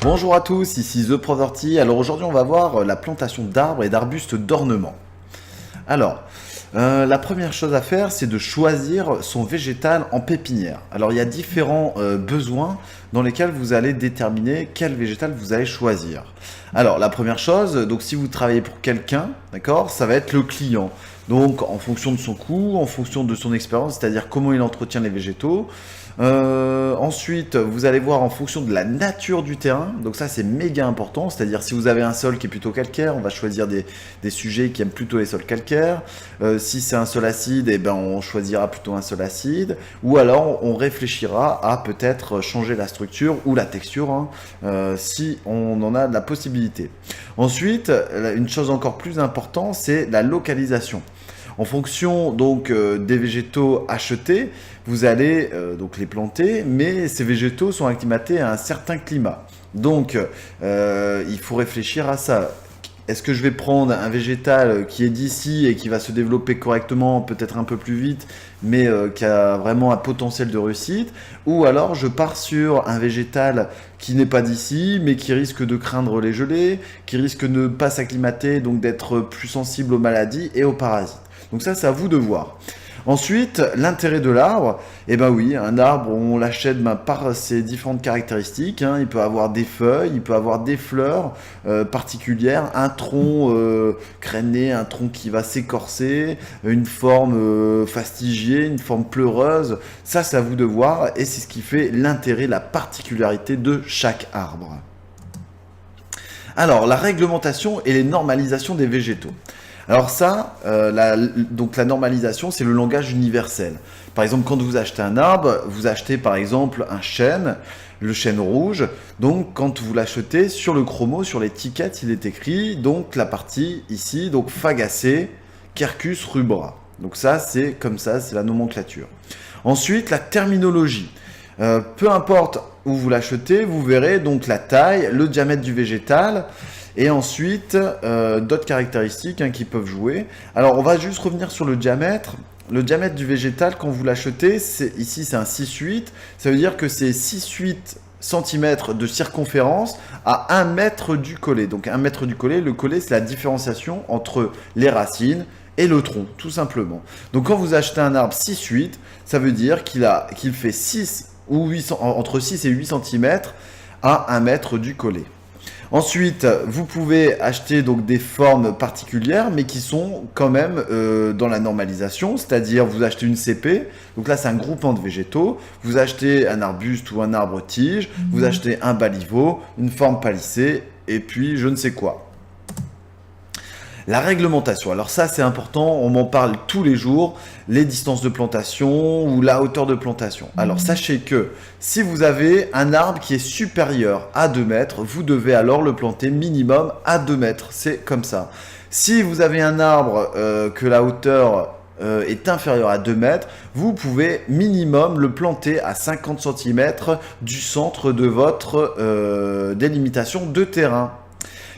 Bonjour à tous, ici The Proverty. Alors aujourd'hui on va voir la plantation d'arbres et d'arbustes d'ornement. Alors, la première chose à faire, c'est de choisir son végétal en pépinière. Alors il y a différents besoins dans lesquels vous allez déterminer quel végétal vous allez choisir. Alors la première chose, donc si vous travaillez pour quelqu'un, d'accord, ça va être le client. Donc en fonction de son coût, en fonction de son expérience, c'est-à-dire comment il entretient les végétaux. Ensuite, vous allez voir en fonction de la nature du terrain. Donc ça, c'est méga important. C'est-à-dire si vous avez un sol qui est plutôt calcaire, on va choisir des sujets qui aiment plutôt les sols calcaires. Si c'est un sol acide, eh ben, on choisira plutôt un sol acide. Ou alors, on réfléchira à peut-être changer la structure ou la texture, hein, si on en a la possibilité. Ensuite, une chose encore plus importante, c'est la localisation. En fonction donc des végétaux achetés, vous allez donc les planter, mais ces végétaux sont acclimatés à un certain climat. Donc il faut réfléchir à ça. Est-ce que je vais prendre un végétal qui est d'ici et qui va se développer correctement, peut-être un peu plus vite, mais qui a vraiment un potentiel de réussite? Ou alors je pars sur un végétal qui n'est pas d'ici, mais qui risque de craindre les gelées, qui risque de ne pas s'acclimater, donc d'être plus sensible aux maladies et aux parasites. Donc ça, c'est à vous de voir. Ensuite, l'intérêt de l'arbre, eh ben oui, un arbre, on l'achète par ses différentes caractéristiques, hein. Il peut avoir des feuilles, il peut avoir des fleurs particulières, un tronc crainé, un tronc qui va s'écorcer, une forme fastigiée, une forme pleureuse. Ça, c'est à vous de voir et c'est ce qui fait l'intérêt, la particularité de chaque arbre. Alors, la réglementation et les normalisations des végétaux. Alors ça, donc la normalisation, c'est le langage universel. Par exemple, quand vous achetez un arbre, vous achetez par exemple un chêne, le chêne rouge. Donc quand vous l'achetez, sur le chromo, sur l'étiquette, il est écrit donc la partie ici, donc Fagacé, Quercus rubra. Donc ça, c'est comme ça, c'est la nomenclature. Ensuite, la terminologie. Peu importe où vous l'achetez, vous verrez donc la taille, le diamètre du végétal. Et ensuite, d'autres caractéristiques qui peuvent jouer. Alors, on va juste revenir sur le diamètre. Le diamètre du végétal, quand vous l'achetez, ici c'est un 6-8. Ça veut dire que c'est 6-8 cm de circonférence à 1 mètre du collet. Donc 1 mètre du collet, le collet c'est la différenciation entre les racines et le tronc, tout simplement. Donc quand vous achetez un arbre 6-8, ça veut dire qu'il fait 6 ou 8, entre 6 et 8 cm à 1 mètre du collet. Ensuite, vous pouvez acheter donc des formes particulières, mais qui sont quand même dans la normalisation, c'est-à-dire vous achetez une CP, donc là c'est un groupement de végétaux, vous achetez un arbuste ou un arbre-tige, vous achetez un baliveau, une forme palissée, et puis je ne sais quoi. La réglementation, alors ça c'est important, on m'en parle tous les jours, les distances de plantation ou la hauteur de plantation. Alors sachez que si vous avez un arbre qui est supérieur à 2 mètres, vous devez alors le planter minimum à 2 mètres, c'est comme ça. Si vous avez un arbre que la hauteur est inférieure à 2 mètres, vous pouvez minimum le planter à 50 cm du centre de votre délimitation de terrain.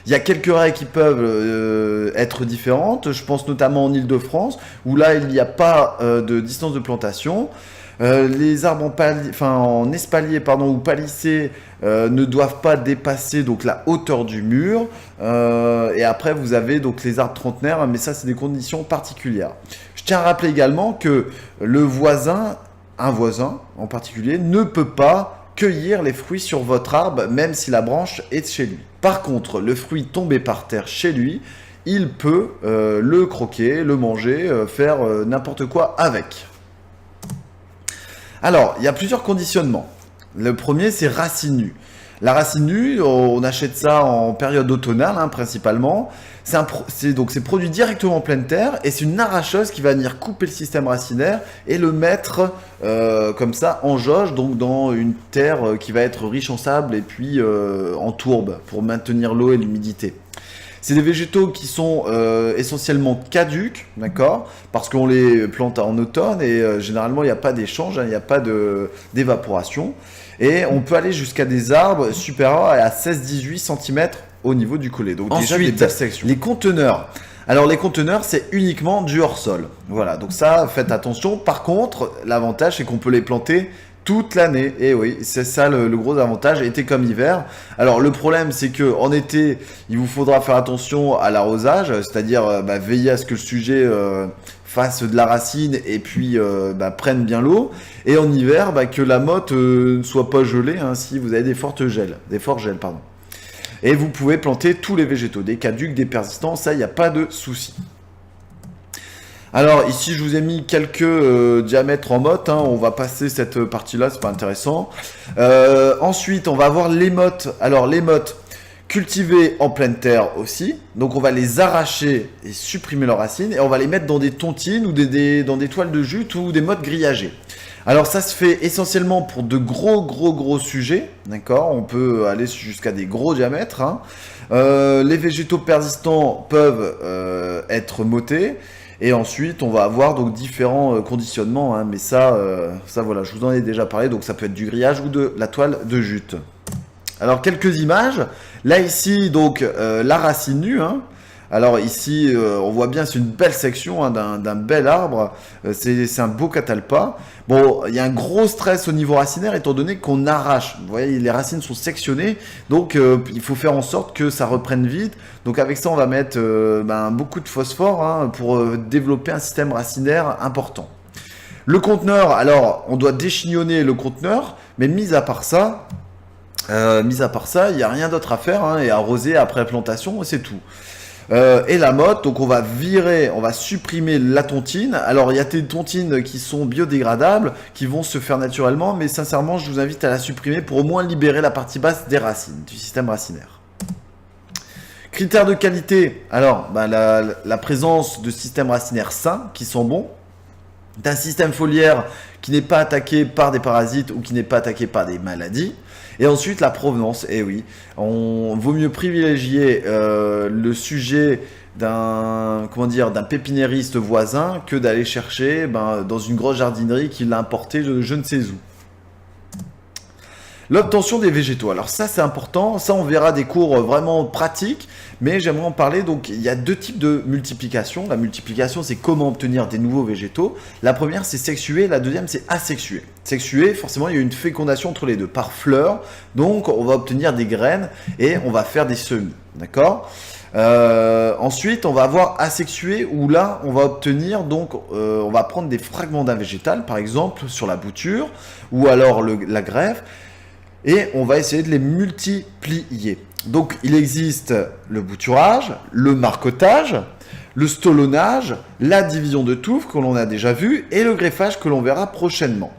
Il y a quelques règles qui peuvent être différentes, je pense notamment en Île-de-France, où là il n'y a pas de distance de plantation. Les arbres en espalier ou palissés ne doivent pas dépasser donc, la hauteur du mur. Et après vous avez donc les arbres trentenaires, mais ça c'est des conditions particulières. Je tiens à rappeler également que un voisin en particulier, ne peut pas cueillir les fruits sur votre arbre, même si la branche est chez lui. Par contre, le fruit tombé par terre chez lui, il peut le croquer, le manger, faire n'importe quoi avec. Alors, il y a plusieurs conditionnements. Le premier, c'est racine nue. La racine nue, on achète ça en période automnale, principalement. C'est produit directement en pleine terre et c'est une arracheuse qui va venir couper le système racinaire et le mettre comme ça en jauge, donc dans une terre qui va être riche en sable et puis en tourbe pour maintenir l'eau et l'humidité. C'est des végétaux qui sont essentiellement caducs, d'accord, parce qu'on les plante en automne et généralement il n'y a pas d'échange, il n'y a pas d'évaporation. Et on peut aller jusqu'à des arbres supérieurs à 16-18 cm au niveau du collet. Donc déjà des belles sections. Les conteneurs. Alors les conteneurs, c'est uniquement du hors-sol. Voilà, donc ça, faites attention. Par contre, l'avantage, c'est qu'on peut les planter toute l'année. Et oui, c'est ça le gros avantage, été comme hiver. Alors le problème, c'est que en été, il vous faudra faire attention à l'arrosage, c'est-à-dire veiller à ce que le sujet fasse de la racine et puis prenne bien l'eau. Et en hiver, que la motte ne soit pas gelée, hein, si vous avez des forts gels, pardon. Et vous pouvez planter tous les végétaux, des caducs, des persistants, ça, il n'y a pas de souci. Alors ici je vous ai mis quelques diamètres en motte, hein. On va passer cette partie-là, c'est pas intéressant. Ensuite on va avoir les mottes. Alors les mottes cultivées en pleine terre aussi, donc on va les arracher et supprimer leurs racines et on va les mettre dans des tontines ou dans des toiles de jute ou des mottes grillagées. Alors ça se fait essentiellement pour de gros sujets, d'accord. On peut aller jusqu'à des gros diamètres, hein. Les végétaux persistants peuvent être mottés. Et ensuite, on va avoir donc différents conditionnements, hein, mais ça voilà, je vous en ai déjà parlé, donc ça peut être du grillage ou de la toile de jute. Alors, quelques images. Là, ici, donc, la racine nue, hein. Alors ici, on voit bien, c'est une belle section, hein, d'un bel arbre. C'est un beau catalpa. Bon, il y a un gros stress au niveau racinaire, étant donné qu'on arrache. Vous voyez, les racines sont sectionnées, donc il faut faire en sorte que ça reprenne vite. Donc avec ça, on va mettre beaucoup de phosphore, hein, pour développer un système racinaire important. Le conteneur, alors, on doit déchignonner le conteneur, mais mis à part ça, il n'y a rien d'autre à faire, hein, et arroser après la plantation, c'est tout. Et la motte, donc on va supprimer la tontine. Alors il y a des tontines qui sont biodégradables, qui vont se faire naturellement, mais sincèrement je vous invite à la supprimer pour au moins libérer la partie basse des racines, du système racinaire. Critères de qualité, alors la présence de systèmes racinaires sains, qui sont bons, d'un système foliaire qui n'est pas attaqué par des parasites ou qui n'est pas attaqué par des maladies. Et ensuite, la provenance. Et oui, on vaut mieux privilégier le sujet d'un pépiniériste voisin que d'aller chercher dans une grosse jardinerie qui l'a importé de je ne sais où. L'obtention des végétaux. Alors ça, c'est important. Ça, on verra des cours vraiment pratiques. Mais j'aimerais en parler. Donc, il y a deux types de multiplication. La multiplication, c'est comment obtenir des nouveaux végétaux. La première, c'est sexuer. La deuxième, c'est asexuer. Sexuer, forcément, il y a une fécondation entre les deux. Par fleur. Donc, on va obtenir des graines et on va faire des semis. D'accord ? Ensuite, on va avoir asexué où là, on va obtenir, on va prendre des fragments d'un végétal, par exemple, sur la bouture ou alors la greffe. Et on va essayer de les multiplier. Donc, il existe le bouturage, le marcottage, le stolonnage, la division de touffe que l'on a déjà vu et le greffage que l'on verra prochainement.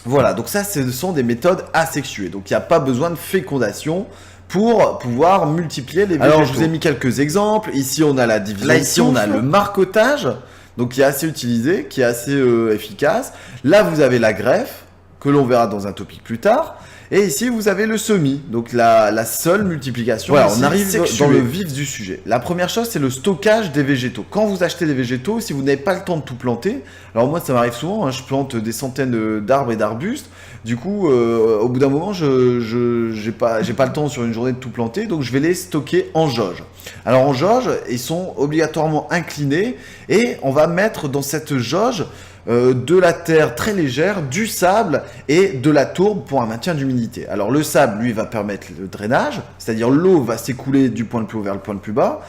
Voilà, donc ça, ce sont des méthodes asexuées. Donc, il n'y a pas besoin de fécondation pour pouvoir multiplier les végétaux. Alors, je vous ai mis quelques exemples. Ici, on a la division. Là, ici, on a le marcottage, donc qui est assez utilisé, qui est assez efficace. Là, vous avez la greffe, que l'on verra dans un topic plus tard. Et ici, vous avez le semis, donc la seule multiplication. Voilà, on arrive dans le vif du sujet. La première chose, c'est le stockage des végétaux. Quand vous achetez des végétaux, si vous n'avez pas le temps de tout planter, alors moi, ça m'arrive souvent, hein, je plante des centaines d'arbres et d'arbustes. Du coup, au bout d'un moment, j'ai pas le temps sur une journée de tout planter, donc je vais les stocker en jauge. Alors en jauge, ils sont obligatoirement inclinés et on va mettre dans cette jauge de la terre très légère, du sable et de la tourbe pour un maintien d'humidité. Alors le sable, lui, va permettre le drainage, c'est-à-dire l'eau va s'écouler du point le plus haut vers le point le plus bas.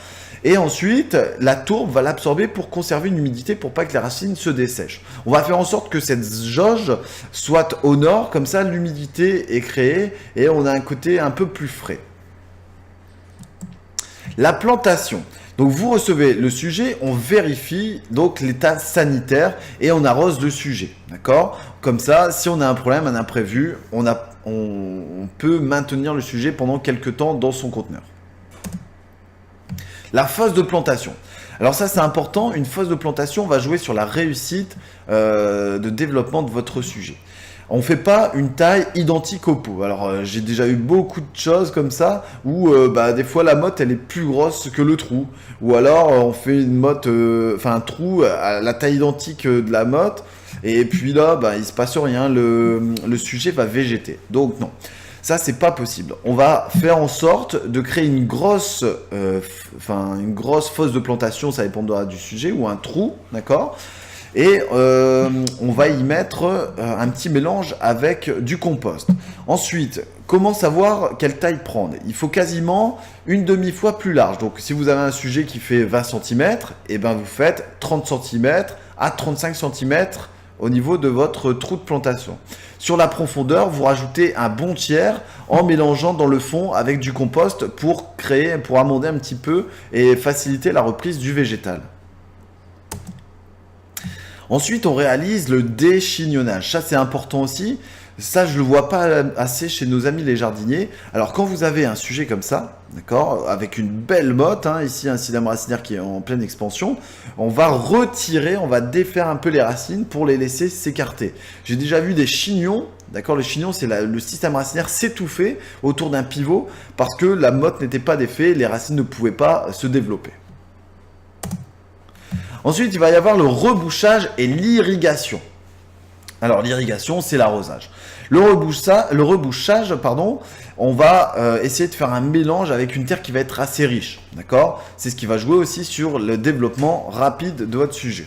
Et ensuite, la tourbe va l'absorber pour conserver une humidité pour pas que les racines se dessèchent. On va faire en sorte que cette jauge soit au nord, comme ça l'humidité est créée et on a un côté un peu plus frais. La plantation. Donc vous recevez le sujet, on vérifie donc l'état sanitaire et on arrose le sujet, d'accord ? Comme ça, si on a un problème, un imprévu, on peut maintenir le sujet pendant quelques temps dans son conteneur. La phase de plantation. Alors ça c'est important, une phase de plantation va jouer sur la réussite de développement de votre sujet. On ne fait pas une taille identique au pot. Alors j'ai déjà eu beaucoup de choses comme ça où des fois la motte elle est plus grosse que le trou. Ou alors on fait une motte, un trou à la taille identique de la motte et puis là il se passe rien, le sujet va végéter. Donc non. Ça, c'est pas possible. On va faire en sorte de créer une grosse fosse de plantation, ça dépendra du sujet, ou un trou, d'accord ? Et on va y mettre un petit mélange avec du compost. Ensuite, comment savoir quelle taille prendre? Il faut quasiment une demi-fois plus large. Donc si vous avez un sujet qui fait 20 cm, et ben vous faites 30 cm à 35 cm au niveau de votre trou de plantation. Sur la profondeur, vous rajoutez un bon tiers en mélangeant dans le fond avec du compost pour amender un petit peu et faciliter la reprise du végétal. Ensuite, on réalise le déchignonnage. Ça, c'est important aussi. Ça, je ne le vois pas assez chez nos amis les jardiniers. Alors, quand vous avez un sujet comme ça, d'accord, avec une belle motte, ici un xylème racinaire qui est en pleine expansion, on va retirer, on va défaire un peu les racines pour les laisser s'écarter. J'ai déjà vu des chignons, d'accord, le chignon, c'est le système racinaire s'étouffer autour d'un pivot parce que la motte n'était pas défaite, les racines ne pouvaient pas se développer. Ensuite, il va y avoir le rebouchage et l'irrigation. Alors, l'irrigation, c'est l'arrosage. Le rebouchage, on va essayer de faire un mélange avec une terre qui va être assez riche. D'accord? C'est ce qui va jouer aussi sur le développement rapide de votre sujet.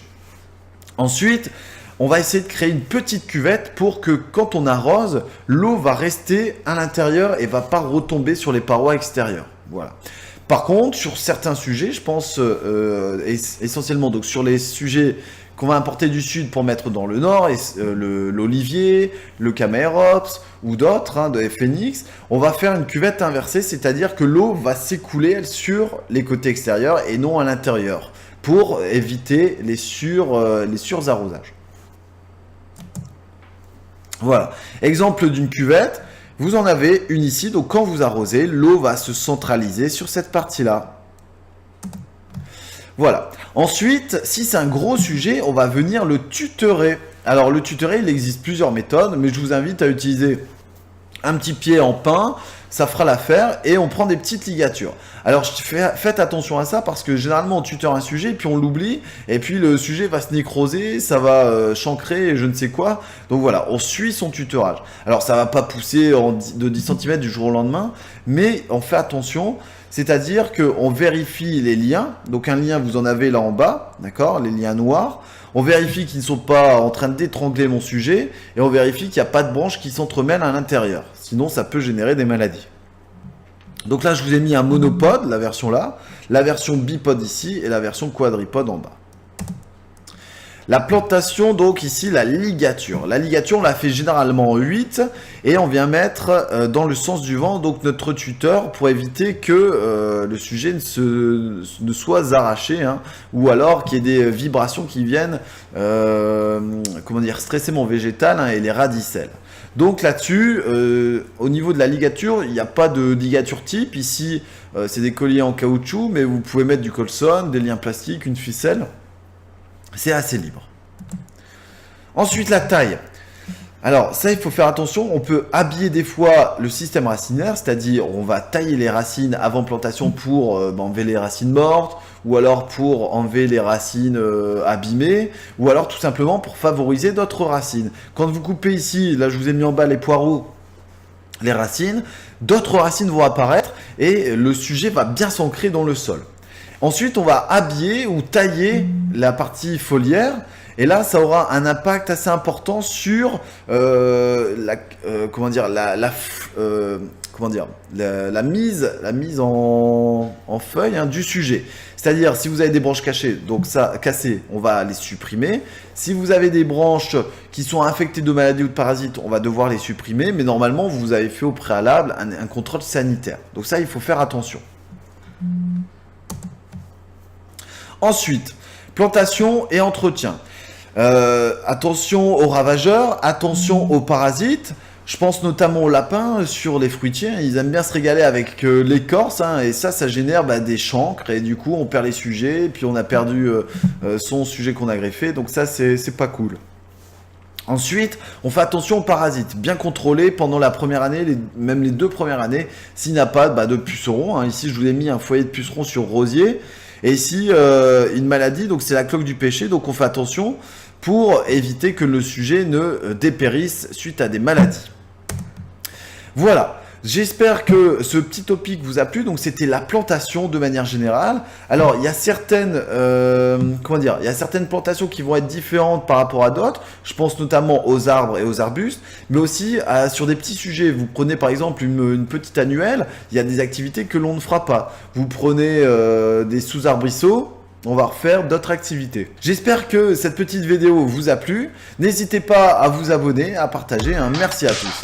Ensuite, on va essayer de créer une petite cuvette pour que quand on arrose, l'eau va rester à l'intérieur et ne va pas retomber sur les parois extérieures. Voilà. Par contre, sur certains sujets, je pense essentiellement donc sur les sujets qu'on va importer du sud pour mettre dans le nord, l'olivier, le camérops ou d'autres, de Phoenix, on va faire une cuvette inversée, c'est-à-dire que l'eau va s'écouler sur les côtés extérieurs et non à l'intérieur, pour éviter les surarrosages. Voilà, exemple d'une cuvette. Vous en avez une ici, donc quand vous arrosez, l'eau va se centraliser sur cette partie-là. Voilà. Ensuite, si c'est un gros sujet, on va venir le tutorer. Alors le tutorer, il existe plusieurs méthodes, mais je vous invite à utiliser un petit pied en pin, ça fera l'affaire, et on prend des petites ligatures. Alors faites attention à ça, parce que généralement on tuteur un sujet, puis on l'oublie, et puis le sujet va se nécroser, ça va chancrer, et je ne sais quoi. Donc voilà, on suit son tutorage. Alors ça va pas pousser de 10 cm du jour au lendemain, mais on fait attention, c'est-à-dire qu'on vérifie les liens. Donc un lien, vous en avez là en bas, d'accord, les liens noirs. On vérifie qu'ils ne sont pas en train d'étrangler mon sujet, et on vérifie qu'il n'y a pas de branches qui s'entremêlent à l'intérieur. Sinon, ça peut générer des maladies. Donc là, je vous ai mis un monopode, la version là, la version bipode ici, et la version quadripode en bas. La plantation, donc ici, la ligature. La ligature, on la fait généralement en 8 et on vient mettre dans le sens du vent, donc notre tuteur, pour éviter que le sujet ne soit arraché, ou alors qu'il y ait des vibrations qui viennent stresser mon végétal et les radicelles. Donc là-dessus, au niveau de la ligature, il n'y a pas de ligature type. Ici, c'est des colliers en caoutchouc, mais vous pouvez mettre du colson, des liens plastiques, une ficelle. C'est assez libre. Ensuite, la taille. Alors ça, il faut faire attention. On peut habiller des fois le système racinaire, c'est-à-dire on va tailler les racines avant plantation pour enlever les racines mortes, ou alors pour enlever les racines abîmées, ou alors tout simplement pour favoriser d'autres racines. Quand vous coupez ici, là je vous ai mis en bas les poireaux, les racines, d'autres racines vont apparaître et le sujet va bien s'ancrer dans le sol. Ensuite, on va habiller ou tailler la partie foliaire. Et là, ça aura un impact assez important sur la mise en feuille du sujet. C'est-à-dire, si vous avez des branches cassées, on va les supprimer. Si vous avez des branches qui sont infectées de maladies ou de parasites, on va devoir les supprimer. Mais normalement, vous avez fait au préalable un contrôle sanitaire. Donc ça, il faut faire attention. Ensuite, plantation et entretien. Attention aux ravageurs, attention aux parasites. Je pense notamment aux lapins sur les fruitiers. Ils aiment bien se régaler avec l'écorce, et ça génère des chancres. Et du coup, on perd les sujets. Et puis, on a perdu son sujet qu'on a greffé. Donc ça, c'est pas cool. Ensuite, on fait attention aux parasites, bien contrôlés pendant la première année, même les 2 premières années, s'il n'y a pas de pucerons. Ici, je vous ai mis un foyer de pucerons sur rosier. Et ici, une maladie, donc c'est la cloque du pêcher, donc on fait attention pour éviter que le sujet ne dépérisse suite à des maladies. Voilà, J'espère que ce petit topic vous a plu. Donc c'était la plantation de manière générale. Alors il y a certaines, il y a certaines plantations qui vont être différentes par rapport à d'autres. Je pense notamment aux arbres et aux arbustes, mais aussi sur des petits sujets. Vous prenez par exemple une petite annuelle, il y a des activités que l'on ne fera pas. Vous prenez des sous-arbrisseaux, on va refaire d'autres activités. J'espère que cette petite vidéo vous a plu. N'hésitez pas à vous abonner, à partager. Merci à tous.